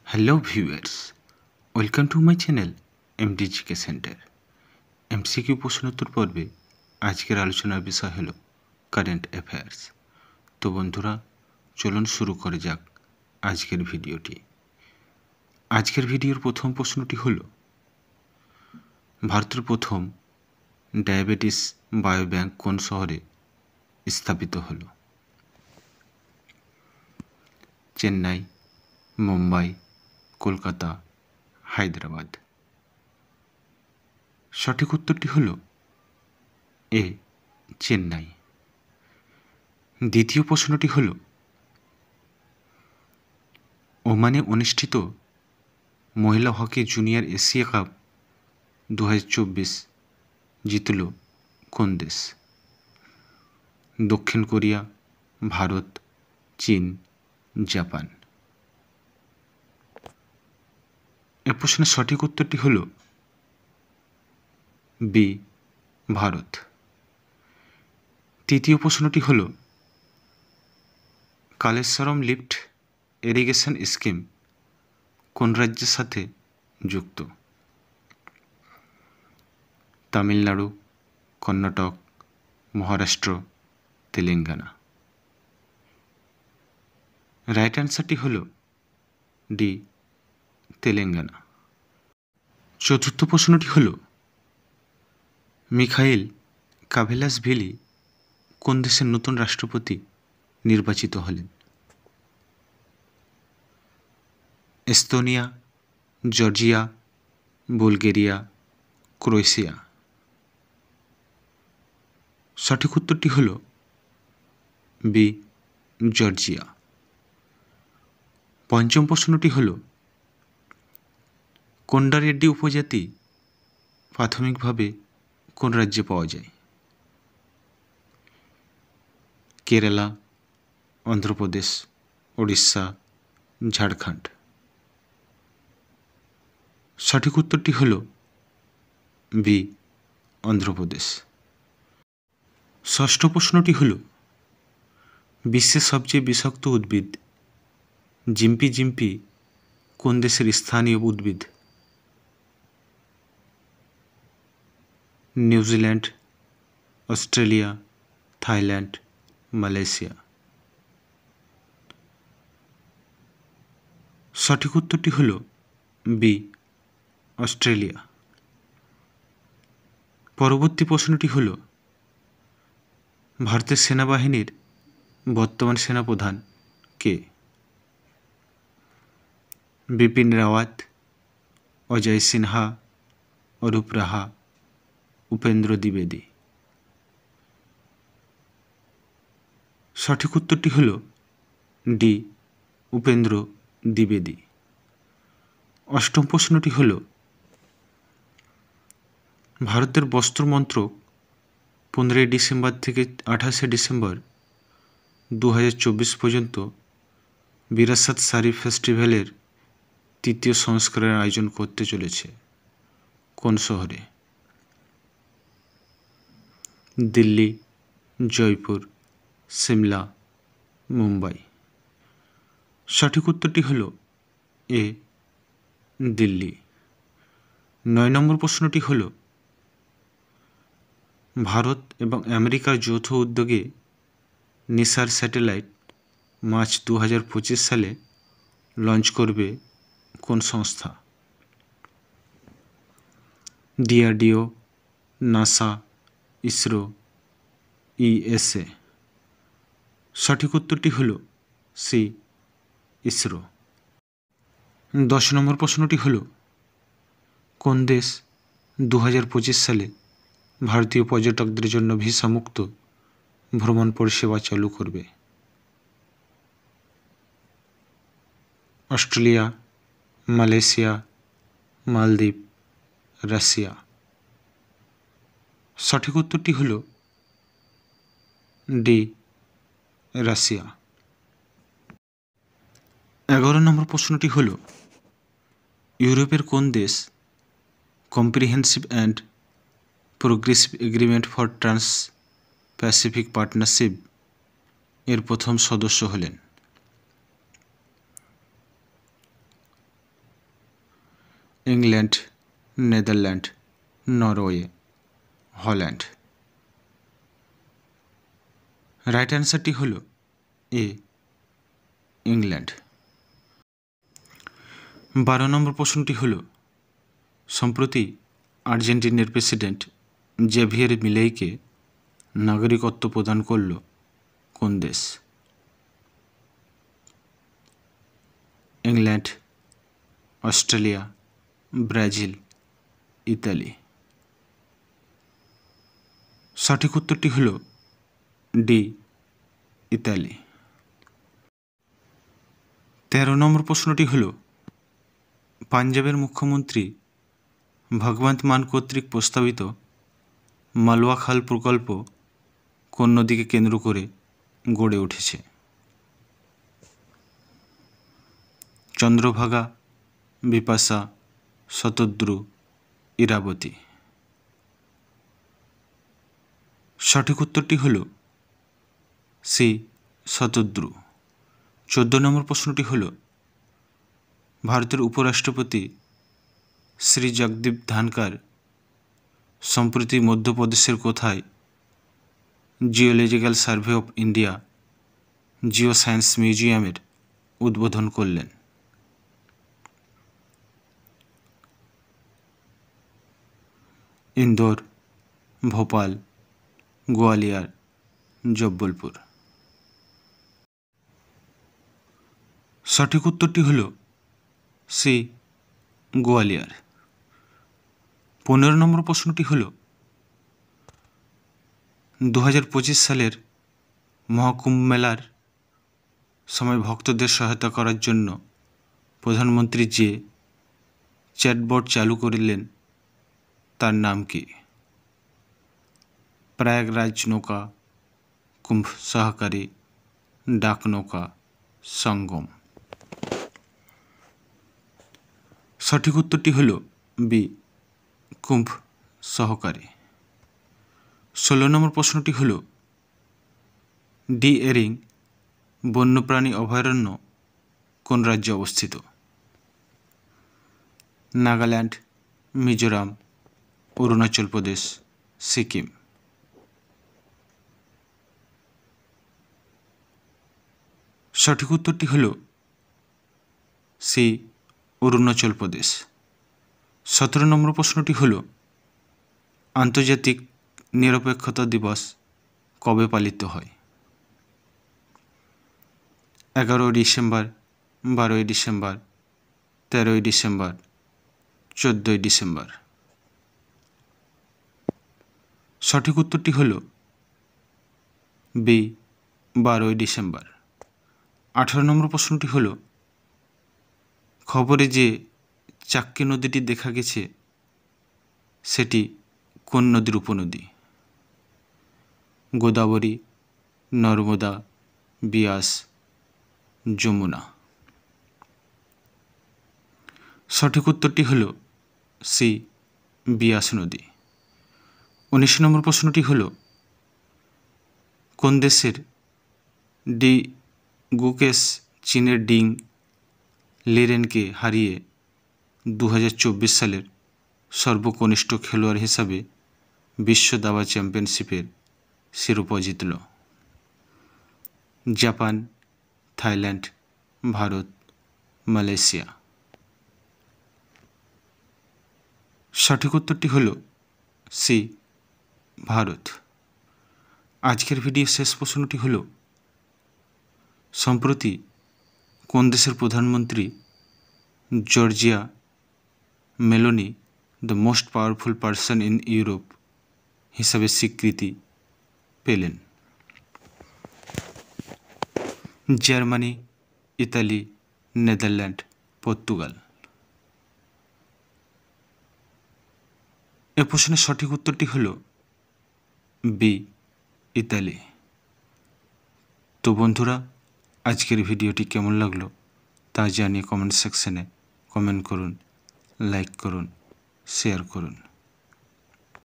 Hello viewers, welcome to my channel MDGK center. MCQ প্রশ্নোত্তর পর্বে আজকের আলোচনার বিষয় হলো কারেন্ট অ্যাফেয়ার্স। তো বন্ধুরা, চলুন শুরু করে যাক আজকের ভিডিওটি। আজকের ভিডিওর প্রথম প্রশ্নটি হলো, ভারতের প্রথম ডায়াবেটিস বায়োব্যাংক কোন শহরে স্থাপিত হলো? চেন্নাই, মুম্বাই, কলকাতা, হায়দ্রাবাদ। সঠিক উত্তরটি হল এ, চেন্নাই। দ্বিতীয় প্রশ্নটি হল, ওমানে অনুষ্ঠিত মহিলা হকি জুনিয়র এশিয়া কাপ 2024 জিতল কোন দেশ? দক্ষিণ কোরিয়া, ভারত, চীন, জাপান। এ প্রশ্নের সঠিক উত্তরটি হল বি, ভারত। তৃতীয় প্রশ্নটি হল, কালেশ্বরম লিফট ইরিগেশন স্কিম কোন রাজ্যের সাথে যুক্ত? তামিলনাড়ু, কর্ণাটক, মহারাষ্ট্র, তেলেঙ্গানা। রাইট অ্যান্সারটি হল ডি, তেলেঙ্গানা। চতুর্থ প্রশ্নটি হল, মিখাইল কাভেলাসভিলি কোন দেশের নতুন রাষ্ট্রপতি নির্বাচিত হলেন? Estonia, Georgia, Bulgaria, Croatia. সঠিক উত্তরটি হল বি, জর্জিয়া। পঞ্চম প্রশ্নটি হল, কোন্ডারেড্ডি উপজাতি প্রাথমিকভাবে কোন রাজ্যে পাওয়া যায়? কেরালা, অন্ধ্রপ্রদেশ, উড়িষ্যা, ঝাড়খণ্ড। সঠিক উত্তরটি হল বি, অন্ধ্রপ্রদেশ। ষষ্ঠ প্রশ্নটি হল, বিশ্বের সবচেয়ে বিষাক্ত উদ্ভিদ জিম্পি জিম্পি কোন দেশের স্থানীয় উদ্ভিদ? New Zealand, Australia, Thailand, Malaysia. সঠিক উত্তরটি হল বি, অস্ট্রেলিয়া। পরবর্তী প্রশ্নটি হল, ভারতের সেনাবাহিনীর বর্তমান সেনাপ্রধান কে? বিপিন রাওয়াত, অজয় সিনহা, অরূপ রাহা, উপেন্দ্র দ্বিবেদী। সঠিক উত্তরটি হল ডি, উপেন্দ্র দ্বিবেদী। অষ্টম প্রশ্নটি হল, ভারতের বস্ত্র মন্ত্রক 15 ডিসেম্বর থেকে 28 ডিসেম্বর 2024 পর্যন্ত বিরাসত শরীফ ফেস্টিভ্যালের তৃতীয় সংস্করণের আয়োজন করতে চলেছে কোন শহরে? দিল্লি, জয়পুর, সিমলা, মুম্বাই। সঠিক উত্তরটি হল এ, দিল্লি। 9 নম্বর প্রশ্নটি হল, ভারত এবং আমেরিকার যৌথ উদ্যোগে নিসার স্যাটেলাইট মার্চ 2025 সালে লঞ্চ করবে কোন সংস্থা? DRDO, NASA, ISRO, ESA. সঠিক উত্তরটি হল সি, ইসরো। 10 নম্বর প্রশ্নটি হল, কোন দেশ 2025 সালে ভারতীয় পর্যটকদের জন্য ভিসামুক্ত ভ্রমণ পরিষেবা চালু করবে? অস্ট্রেলিয়া, মালয়েশিয়া, মালদ্বীপ, রাশিয়া। সঠিক উত্তরটি হল ডি, রাশিয়া। 11 নম্বর প্রশ্নটি হল, ইউরোপের কোন দেশ comprehensive and progressive agreement for trans Pacific partnership এর প্রথম সদস্য হলেন? England, Netherland, Norway, Holland. Right অ্যান্সারটি হল এ, ইংল্যান্ড। 12 নম্বর প্রশ্নটি হল, সম্প্রতি আর্জেন্টিনার প্রেসিডেন্ট জেভিয়ার মিলেইকে নাগরিকত্ব প্রদান করল কোন দেশ? England, Australia, Brazil, Italy. সঠিক উত্তরটি হল ডি, ইতালি। 13 নম্বর প্রশ্নটি হল, পাঞ্জাবের মুখ্যমন্ত্রী ভগবন্ত মান কর্তৃক প্রস্তাবিত মালওয়া খাল প্রকল্প কোন নদীকে কেন্দ্র করে গড়ে উঠেছে? চন্দ্রভাগা, বিপাশা, শতদ্রু, ইরাবতী। সঠিক উত্তরটি হল সি, শতদ্রু। 14 নম্বর প্রশ্নটি হল, ভারতের উপরাষ্ট্রপতি শ্রী জগদীপ ধনকর সম্প্রতি মধ্যপ্রদেশের কোথায় geological survey of India Jio science মিউজিয়ামের উদ্বোধন করলেন? ইন্দোর, ভোপাল, গোয়ালিয়র, জব্বলপুর। সঠিক উত্তরটি হল সি, গোয়ালিয়র। 15 নম্বর প্রশ্নটি হল, 2025 সালের মহাকুম্ভ মেলার সময় ভক্তদের সহায়তা করার জন্য প্রধানমন্ত্রী যে চ্যাটবট চালু করলেন তার নাম কি? প্রয়াগরাজ নৌকা, কুম্ভ সহকারী, ডাক নৌকা, সঙ্গম। সঠিক উত্তরটি হল বি, কুম্ভ সহকারী। 16 নম্বর প্রশ্নটি হল, ডি এরিং বন্যপ্রাণী অভয়ারণ্য কোন রাজ্যে অবস্থিত? নাগাল্যান্ড, মিজোরাম, অরুণাচল প্রদেশ, সিকিম। সঠিক উত্তরটি হল সি, অরুণাচল প্রদেশ। 17 নম্বর প্রশ্নটি হল, আন্তর্জাতিক নিরপেক্ষতা দিবস কবে পালিত হয়? 11 ডিসেম্বর, 12 ডিসেম্বর, 13 ডিসেম্বর, 14 ডিসেম্বর। সঠিক উত্তরটি হল বি, 12 ডিসেম্বর। 18 নম্বর প্রশ্নটি হল, খবরে যে চাক্কি নদীটি দেখা গেছে সেটি কোন নদীর উপনদী? গোদাবরী, নর্মদা, বিয়াস, যমুনা। সঠিক উত্তরটি হল সি, বিয়াস নদী। 19 নম্বর প্রশ্নটি হল, কোন দেশের ডি গুকেশ চীনের ডিং লিরেনকে হারিয়ে 2024 সালের সর্বকনিষ্ঠ খেলোয়াড় হিসাবে বিশ্ব দাবা চ্যাম্পিয়নশিপের শিরোপা জিতল? Japan, Thailand, Bharat, Malaysia. সঠিক উত্তরটি হল সি, ভারত। আজকের ভিডিও শেষ প্রশ্নটি হল, সম্প্রতি কোন দেশের প্রধানমন্ত্রী Giorgia Meloni the most powerful person in Europe হিসাবে স্বীকৃতি পেলেন? Germany, Italy, Netherland, Portugal. এ প্রশ্নের সঠিক উত্তরটি হল বি, ইতালি। তো বন্ধুরা, আজকের ভিডিওটি কেমন লাগলো তা জানিয়ে কমেন্ট সেকশনে কমেন্ট করুন, লাইক করুন, শেয়ার করুন।